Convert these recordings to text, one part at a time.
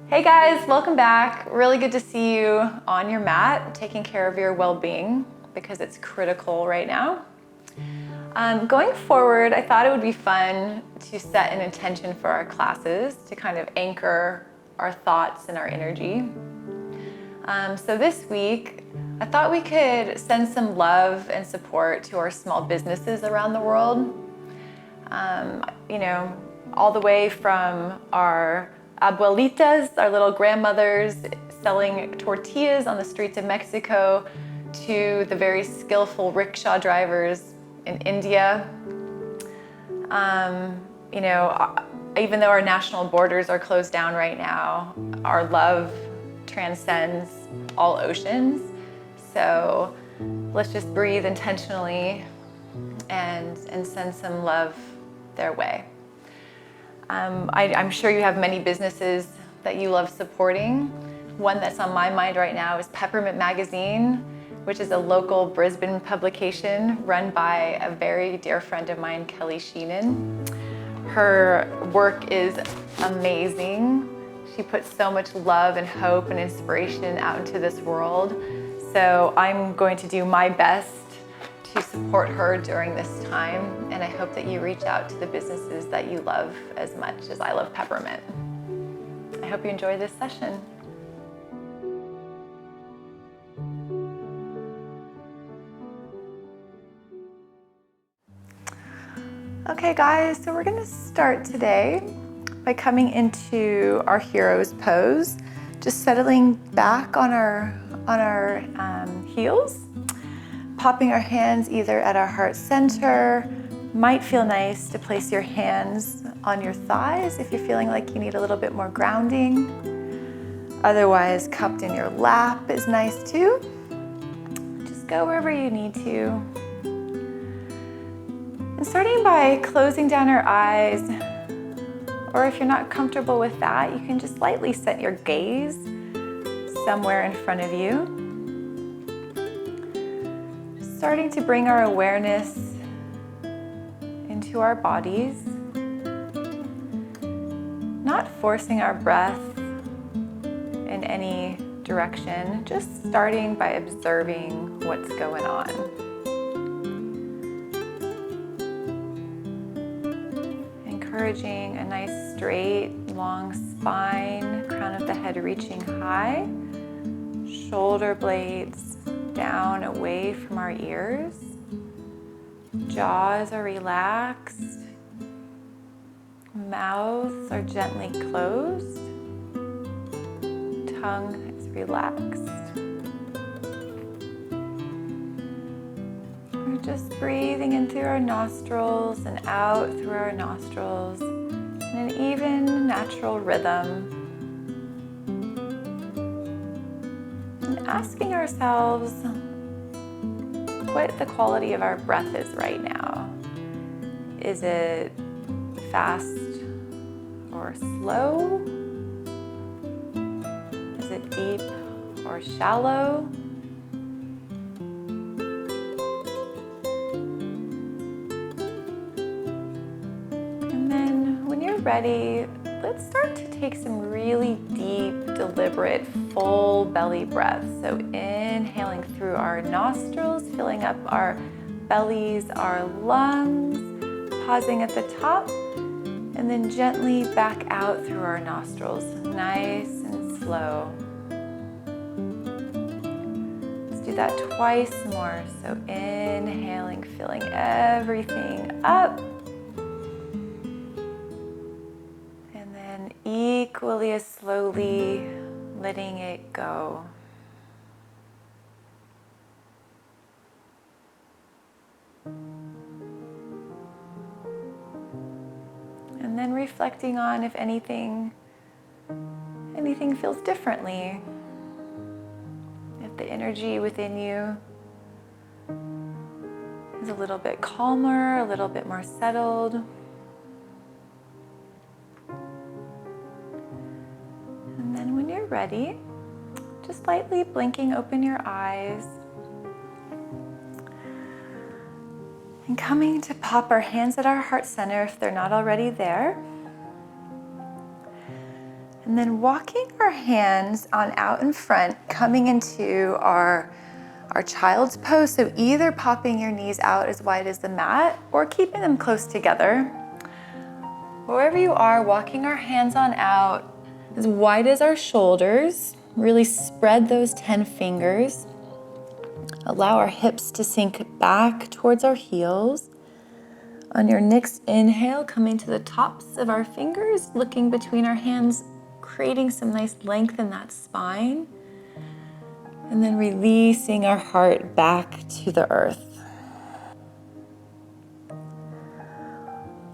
Hey guys, welcome back. Really good to see you on your mat, taking care of your well-being because it's critical right now. Going forward, I thought it would be fun to set an intention for our classes to kind of anchor our thoughts and our energy. So this week, I thought we could send some love and support to our small businesses around the world. All the way from our abuelitas, our little grandmothers selling tortillas on the streets of Mexico, to the very skillful rickshaw drivers in India. Even though our national borders are closed down right now, our love transcends all oceans. So let's just breathe intentionally and send some love their way. I'm sure you have many businesses that you love supporting. One that's on my mind right now is Peppermint Magazine, which is a local Brisbane publication run by a very dear friend of mine, Kelly Sheenan. Her work is amazing. She puts so much love and hope and inspiration out into this world. So I'm going to do my best to support her during this time, and I hope that you reach out to the businesses that you love as much as I love Peppermint. I hope you enjoy this session. Okay guys, so we're gonna start today by coming into our hero's pose, just settling back on our heels. Popping our hands either at our heart center. Might feel nice to place your hands on your thighs if you're feeling like you need a little bit more grounding. Otherwise, cupped in your lap is nice too. Just go wherever you need to. And starting by closing down our eyes, or if you're not comfortable with that, you can just lightly set your gaze somewhere in front of you. Starting to bring our awareness into our bodies, not forcing our breath in any direction, just starting by observing what's going on. Encouraging a nice straight, long spine, crown of the head reaching high, shoulder blades down away from our ears. Jaws are relaxed. Mouths are gently closed. Tongue is relaxed. We're just breathing in through our nostrils and out through our nostrils in an even, natural rhythm. Asking ourselves what the quality of our breath is right now. Is it fast or slow? Is it deep or shallow? And then when you're ready, let's start to take some really deep, deliberate, full belly breaths. So inhaling through our nostrils, filling up our bellies, our lungs, pausing at the top, and then gently back out through our nostrils, nice and slow. Let's do that twice more. So inhaling, filling everything up. Equally as slowly letting it go. And then reflecting on if anything feels differently. If the energy within you is a little bit calmer, a little bit more settled. Ready, just lightly blinking open your eyes and coming to pop our hands at our heart center if they're not already there. And then walking our hands on out in front, coming into our child's pose. So either popping your knees out as wide as the mat or keeping them close together. Wherever you are, walking our hands on out as wide as our shoulders. Really spread those 10 fingers. Allow our hips to sink back towards our heels. On your next inhale, coming to the tops of our fingers, looking between our hands, creating some nice length in that spine. And then releasing our heart back to the earth.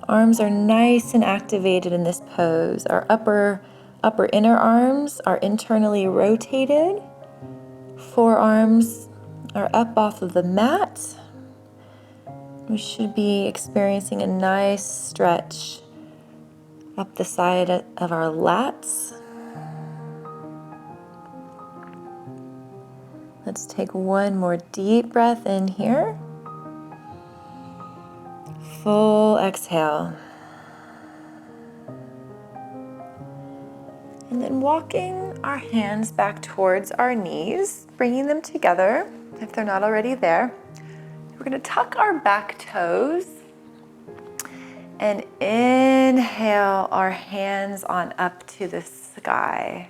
Arms are nice and activated in this pose. Our upper inner arms are internally rotated. Forearms are up off of the mat. We should be experiencing a nice stretch up the side of our lats. Let's take one more deep breath in here. Full exhale. And then walking our hands back towards our knees, bringing them together if they're not already there. We're going to tuck our back toes and inhale our hands on up to the sky.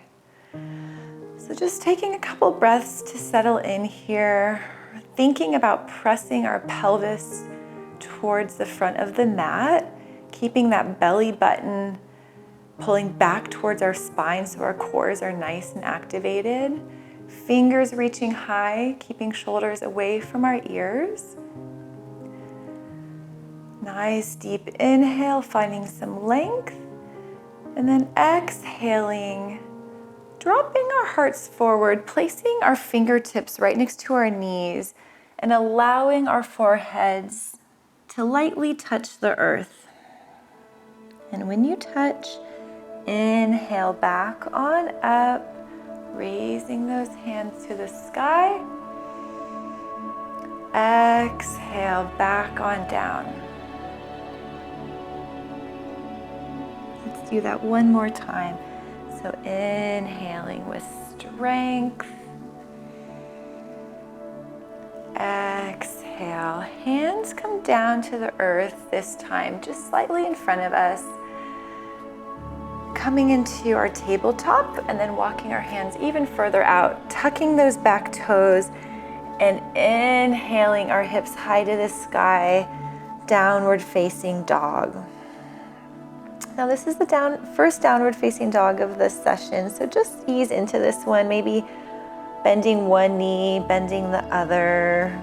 So just taking a couple breaths to settle in here, thinking about pressing our pelvis towards the front of the mat, keeping that belly button pulling back towards our spine so our cores are nice and activated. Fingers reaching high, keeping shoulders away from our ears. Nice deep inhale, finding some length. And then exhaling, dropping our hearts forward, placing our fingertips right next to our knees and allowing our foreheads to lightly touch the earth. And when you touch, inhale back on up, raising those hands to the sky. Exhale back on down. Let's do that one more time. So inhaling with strength. Exhale. Hands come down to the earth this time, just slightly in front of us. Coming into our tabletop and then walking our hands even further out, tucking those back toes and inhaling our hips high to the sky, downward facing dog. Now this is the first downward facing dog of this session, so just ease into this one, maybe bending one knee, bending the other.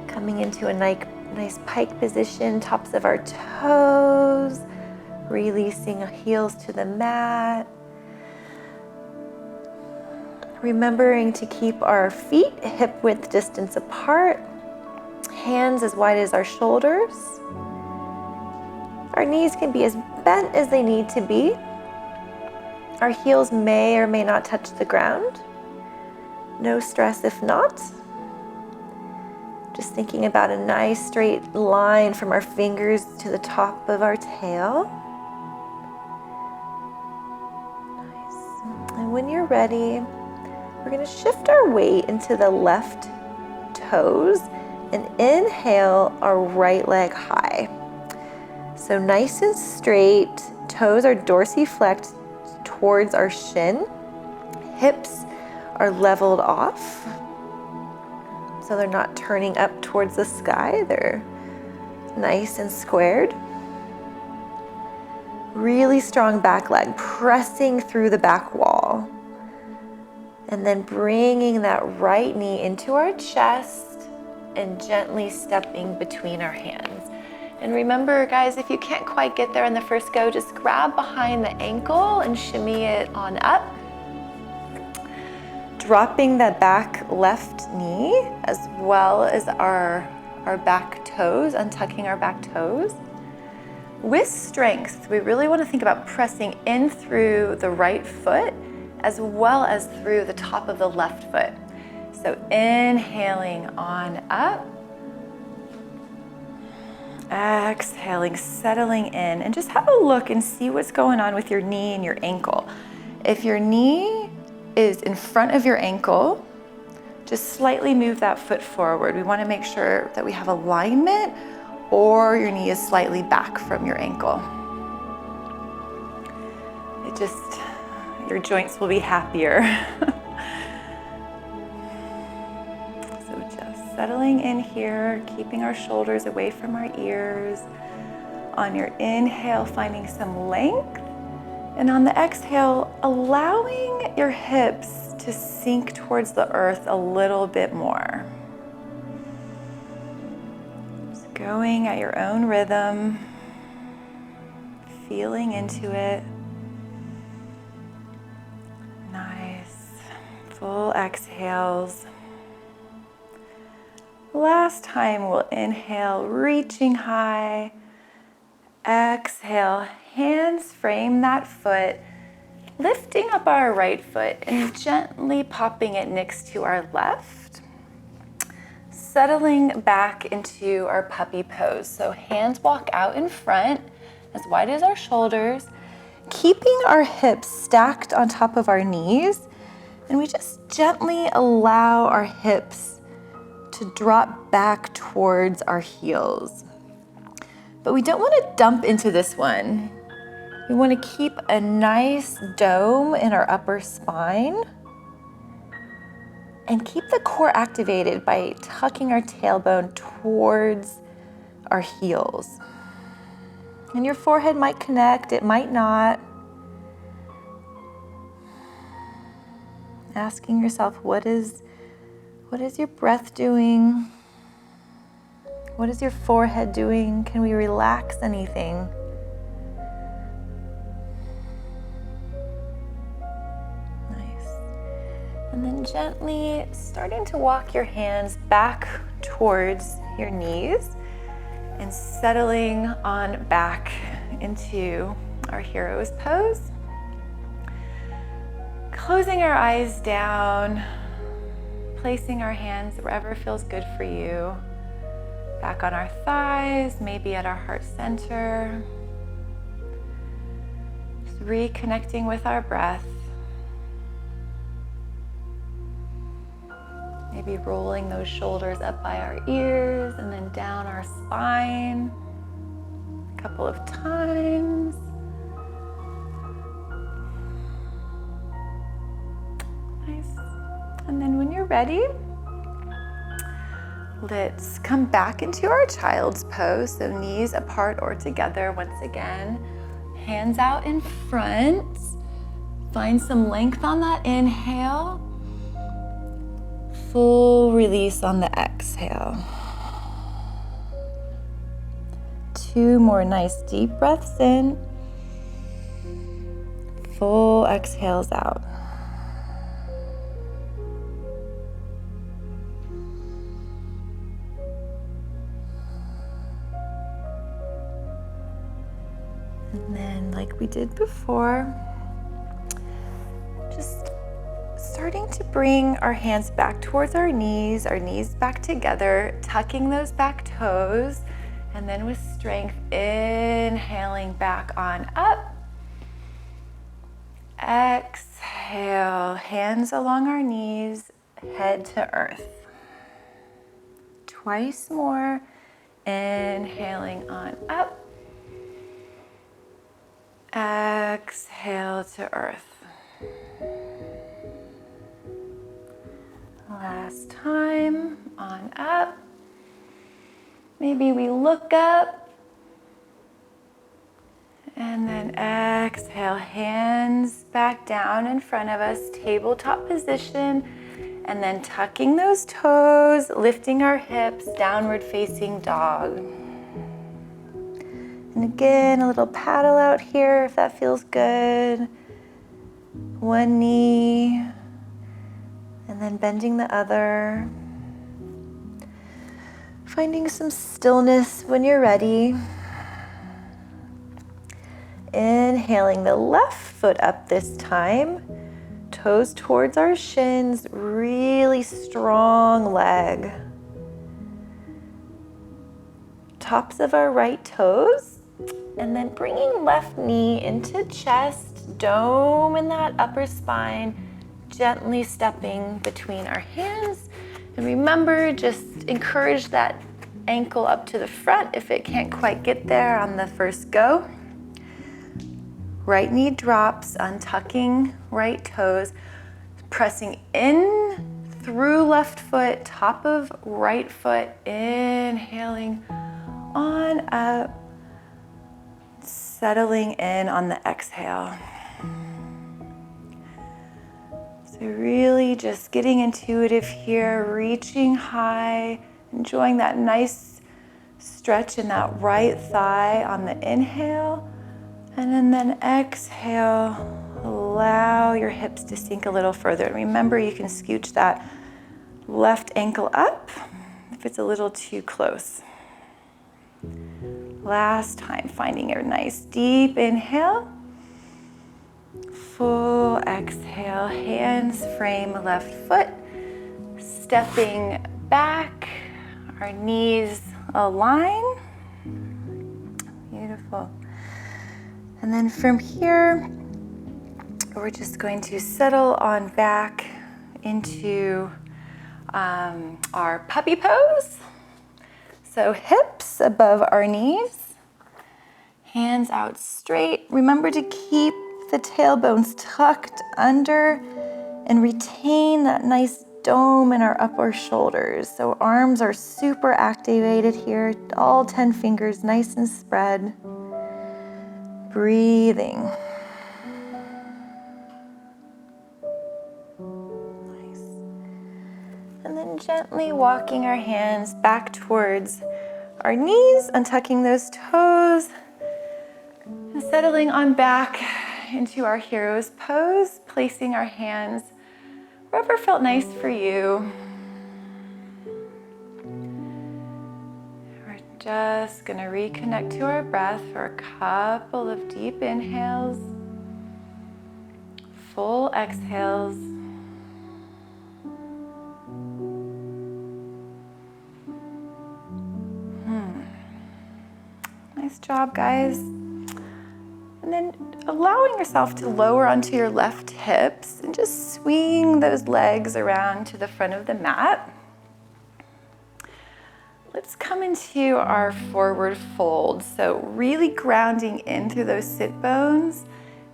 Coming into a nice pike position, tops of our toes. Releasing heels to the mat. Remembering to keep our feet hip width distance apart. Hands as wide as our shoulders. Our knees can be as bent as they need to be. Our heels may or may not touch the ground. No stress if not. Just thinking about a nice straight line from our fingers to the top of our tail. And when you're ready, we're going to shift our weight into the left toes and inhale our right leg high. So nice and straight, toes are dorsiflexed towards our shin. Hips are leveled off, so they're not turning up towards the sky. They're nice and squared. Really strong back leg, pressing through the back wall. And then bringing that right knee into our chest and gently stepping between our hands. And remember, guys, if you can't quite get there in the first go, just grab behind the ankle and shimmy it on up. Dropping the back left knee as well as our back toes, untucking our back toes. With strength, we really want to think about pressing in through the right foot as well as through the top of the left foot. So inhaling on up Exhaling, settling in, and just have a look and see what's going on with your knee and your ankle. If your knee is in front of your ankle, just slightly move that foot forward. We want to make sure that we have alignment, or your knee is slightly back from your ankle. Your joints will be happier. So just settling in here, keeping our shoulders away from our ears. On your inhale, finding some length. And on the exhale, allowing your hips to sink towards the earth a little bit more. Just going at your own rhythm, feeling into it. Nice. Full exhales. Last time we'll inhale, reaching high. Exhale, hands frame that foot, lifting up our right foot and gently popping it next to our left. Settling back into our puppy pose. So hands walk out in front, as wide as our shoulders, keeping our hips stacked on top of our knees, and we just gently allow our hips to drop back towards our heels. But we don't want to dump into this one. We want to keep a nice dome in our upper spine and keep the core activated by tucking our tailbone towards our heels. And your forehead might connect, it might not. Asking yourself, what is your breath doing? What is your forehead doing? Can we relax anything? Nice. And then gently starting to walk your hands back towards your knees and settling on back into our hero's pose. Closing our eyes down, placing our hands wherever feels good for you. Back on our thighs, maybe at our heart center. Just reconnecting with our breath. Maybe rolling those shoulders up by our ears and then down our spine a couple of times. Nice. And then when you're ready, let's come back into our child's pose. So knees apart or together once again. Hands out in front. Find some length on that inhale. Full release on the exhale. 2 more nice deep breaths in. Full exhales out. And then, like we did before, just starting to bring our hands back towards our knees back together, tucking those back toes, and then with strength, inhaling back on up. Exhale, hands along our knees, head to earth. Twice more, inhaling on up. Exhale to earth. Last time, on up. Maybe we look up. And then exhale, hands back down in front of us, tabletop position. And then tucking those toes, lifting our hips, downward facing dog. And again, a little paddle out here if that feels good. One knee, and then bending the other. Finding some stillness when you're ready. Inhaling the left foot up this time. Toes towards our shins, really strong leg. tops of our right toes, and then bringing left knee into chest, dome in that upper spine, gently stepping between our hands. And remember, just encourage that ankle up to the front if it can't quite get there on the first go. Right knee drops, untucking right toes, pressing in through left foot, top of right foot, inhaling on up, settling in on the exhale. So really just getting intuitive here, reaching high, enjoying that nice stretch in that right thigh on the inhale, and then exhale, allow your hips to sink a little further. And remember, you can scooch that left ankle up if it's a little too close. Last time, finding a nice deep inhale, full exhale, hands frame left foot, stepping back, our knees align. Beautiful. And then from here, we're just going to settle on back into our puppy pose. So hips above our knees, hands out straight. Remember to keep the tailbones tucked under and retain that nice dome in our upper shoulders. So arms are super activated here, all 10 fingers nice and spread. Breathing. Nice. And then gently walking our hands back towards our knees, untucking those toes, and settling on back into our hero's pose, placing our hands wherever felt nice for you. We're just going to reconnect to our breath for a couple of deep inhales, full exhales. Nice job, guys. And then allowing yourself to lower onto your left hips and just swing those legs around to the front of the mat. Let's come into our forward fold. So really grounding in through those sit bones.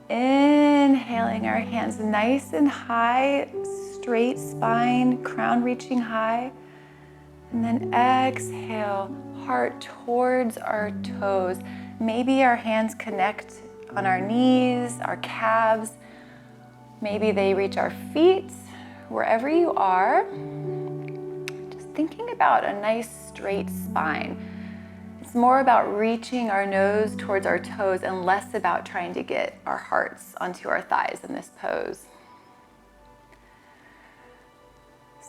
Inhaling our hands nice and high, straight spine, crown reaching high. And then exhale, heart towards our toes. Maybe our hands connect on our knees, our calves. Maybe they reach our feet. Wherever you are, just thinking about a nice straight spine. It's more about reaching our nose towards our toes and less about trying to get our hearts onto our thighs in this pose.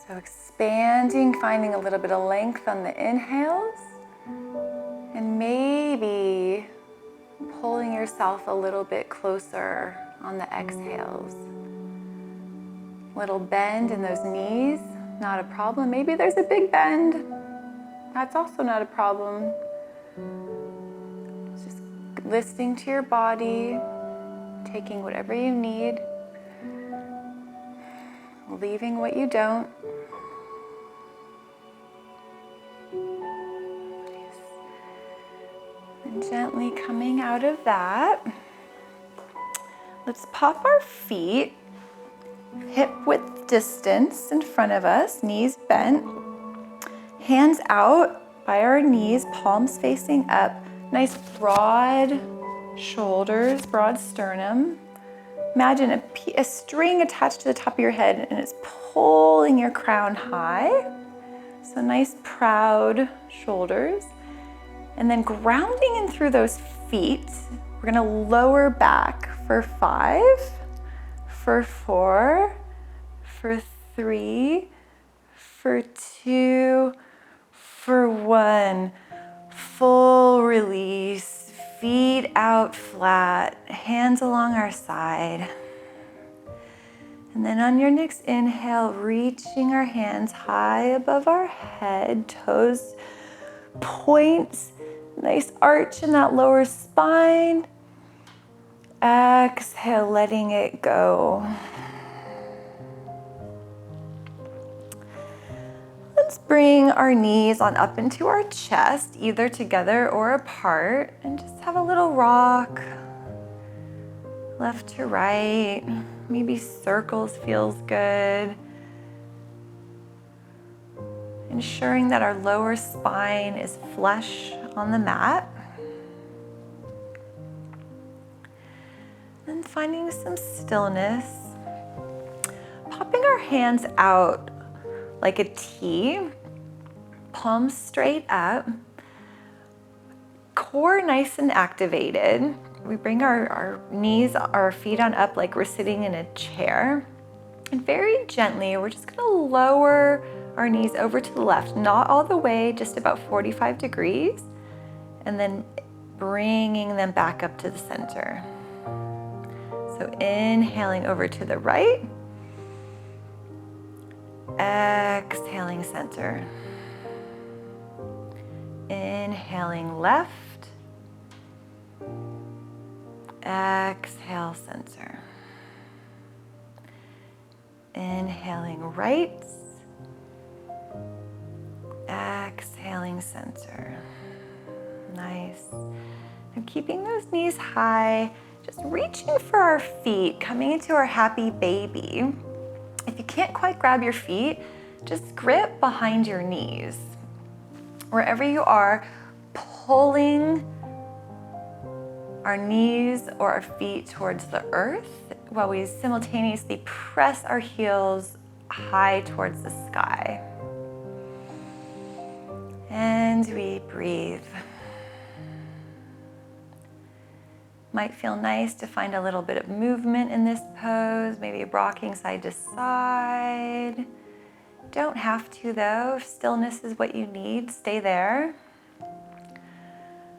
So expanding, finding a little bit of length on the inhales, and maybe pulling yourself a little bit closer on the exhales. Little bend in those knees, not a problem. Maybe there's a big bend. That's also not a problem. Just listening to your body, taking whatever you need, leaving what you don't. And gently coming out of that, let's pop our feet hip width distance in front of us, knees bent, hands out by our knees, palms facing up, nice broad shoulders, broad sternum. Imagine a string attached to the top of your head and it's pulling your crown high. So nice proud shoulders. And then grounding in through those feet, we're gonna lower back for 5, for 4, for 3, for 2, for 1. Full release, feet out flat, hands along our side. And then on your next inhale, reaching our hands high above our head, toes point Nice arch in that lower spine. Exhale, letting it go. Let's bring our knees on up into our chest, either together or apart, and just have a little rock. Left to right, maybe circles feels good. Ensuring that our lower spine is flush on the mat. And finding some stillness. Popping our hands out like a T, palms straight up, core nice and activated. We bring our knees, our feet on up like we're sitting in a chair. And very gently, we're just gonna lower our knees over to the left, not all the way, just about 45 degrees, and then bringing them back up to the center. So inhaling over to the right, exhaling center. Inhaling left, exhale center. Inhaling right, exhaling center. Nice. And keeping those knees high, just reaching for our feet, coming into our happy baby. If you can't quite grab your feet, just grip behind your knees. Wherever you are, pulling our knees or our feet towards the earth while we simultaneously press our heels high towards the sky. And we breathe. Might feel nice to find a little bit of movement in this pose, maybe rocking side to side. Don't have to though. If stillness is what you need, stay there.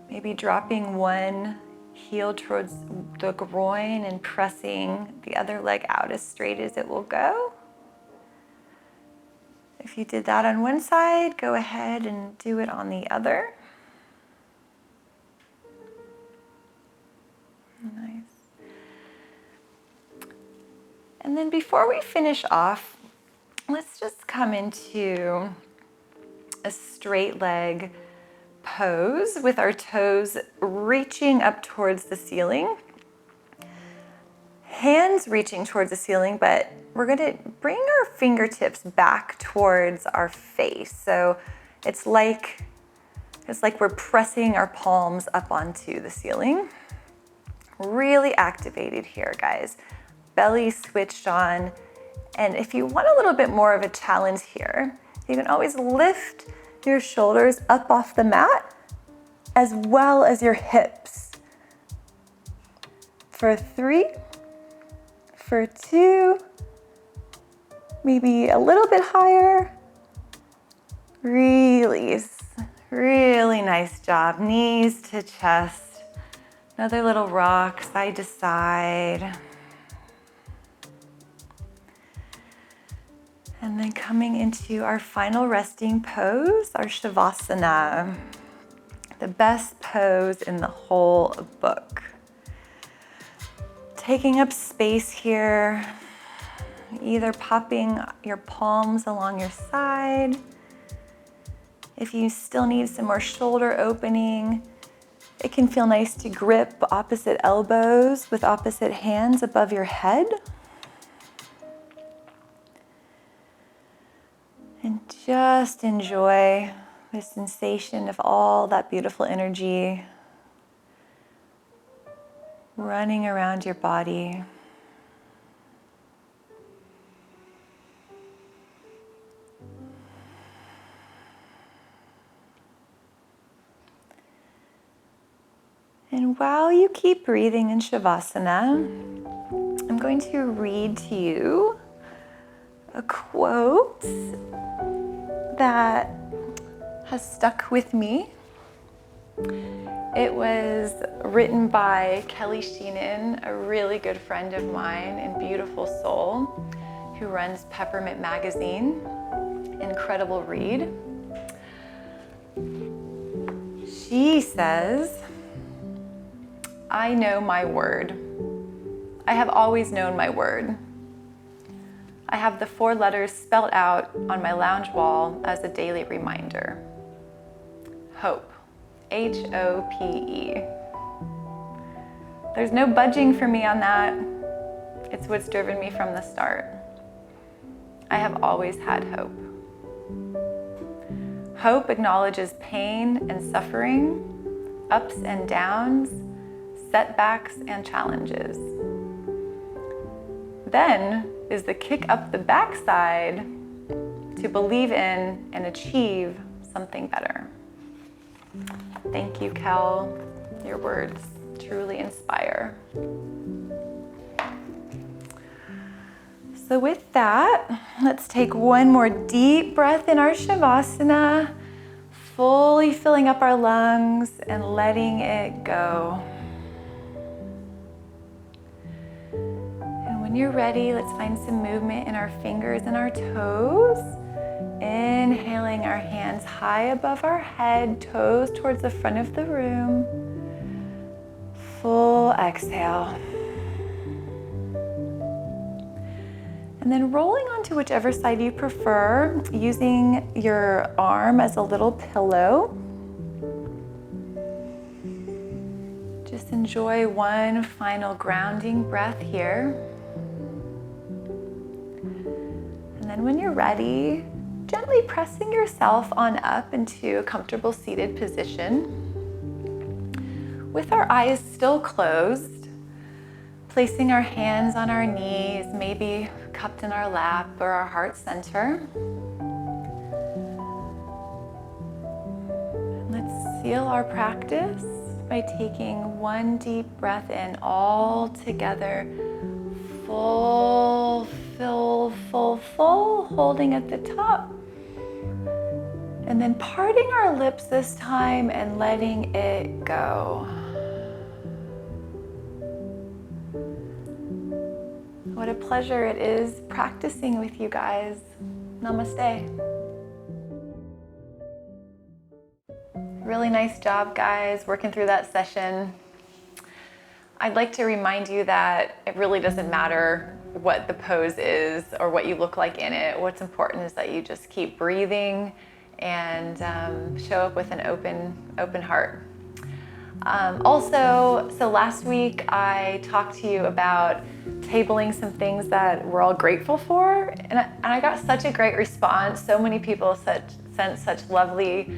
Maybe dropping one heel towards the groin and pressing the other leg out as straight as it will go. If you did that on one side, go ahead and do it on the other. Nice. And then before we finish off, let's just come into a straight leg pose with our toes reaching up towards the ceiling. Hands reaching towards the ceiling, but we're going to bring our fingertips back towards our face. So it's like we're pressing our palms up onto the ceiling. Really activated here, guys. Belly switched on. And if you want a little bit more of a challenge here, you can always lift your shoulders up off the mat as well as your hips. For 3, for 2, maybe a little bit higher. Release. Really nice job. Knees to chest. Another little rock, side to side. And then coming into our final resting pose, our Shavasana. The best pose in the whole book. Taking up space here, either popping your palms along your side. If you still need some more shoulder opening, it can feel nice to grip opposite elbows with opposite hands above your head. And just enjoy the sensation of all that beautiful energy running around your body. And while you keep breathing in Shavasana, I'm going to read to you a quote that has stuck with me. It was written by Kelly Sheenan, a really good friend of mine and beautiful soul, who runs Peppermint Magazine. Incredible read. G says, I know my word. I have always known my word. I have the 4 letters spelled out on my lounge wall as a daily reminder. Hope. H-O-P-E. There's no budging for me on that. It's what's driven me from the start. I have always had hope. Hope acknowledges pain and suffering, ups and downs, setbacks and challenges. Then is the kick up the backside to believe in and achieve something better. Thank you, Kel. Your words truly inspire. So with that, let's take one more deep breath in our Shavasana, fully filling up our lungs and letting it go. And when you're ready, let's find some movement in our fingers and our toes. Inhaling our hands high above our head, toes towards the front of the room. Full exhale. And then rolling onto whichever side you prefer, using your arm as a little pillow. Just enjoy one final grounding breath here. And then when you're ready, gently pressing yourself on up into a comfortable seated position. With our eyes still closed, placing our hands on our knees, maybe cupped in our lap or our heart center. Let's seal our practice by taking one deep breath in all together. Full, fill, full, full, holding at the top. And then parting our lips this time and letting it go. What a pleasure it is practicing with you guys. Namaste. Really nice job, guys, working through that session. I'd like to remind you that it really doesn't matter what the pose is or what you look like in it. What's important is that you just keep breathing and show up with an open heart. So last week I talked to you about tabling some things that we're all grateful for, and I got such a great response. So many people sent such lovely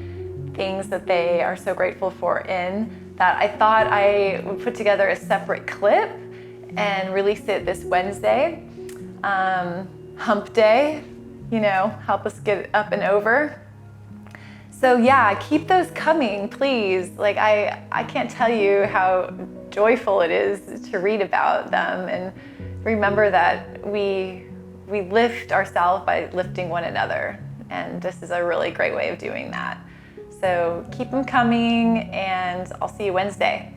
things that they are so grateful for that I thought I would put together a separate clip and release it this Wednesday. Hump day, help us get up and over. So yeah, keep those coming, please. Like I can't tell you how joyful it is to read about them, and remember that we lift ourselves by lifting one another, and this is a really great way of doing that. So keep them coming, and I'll see you Wednesday.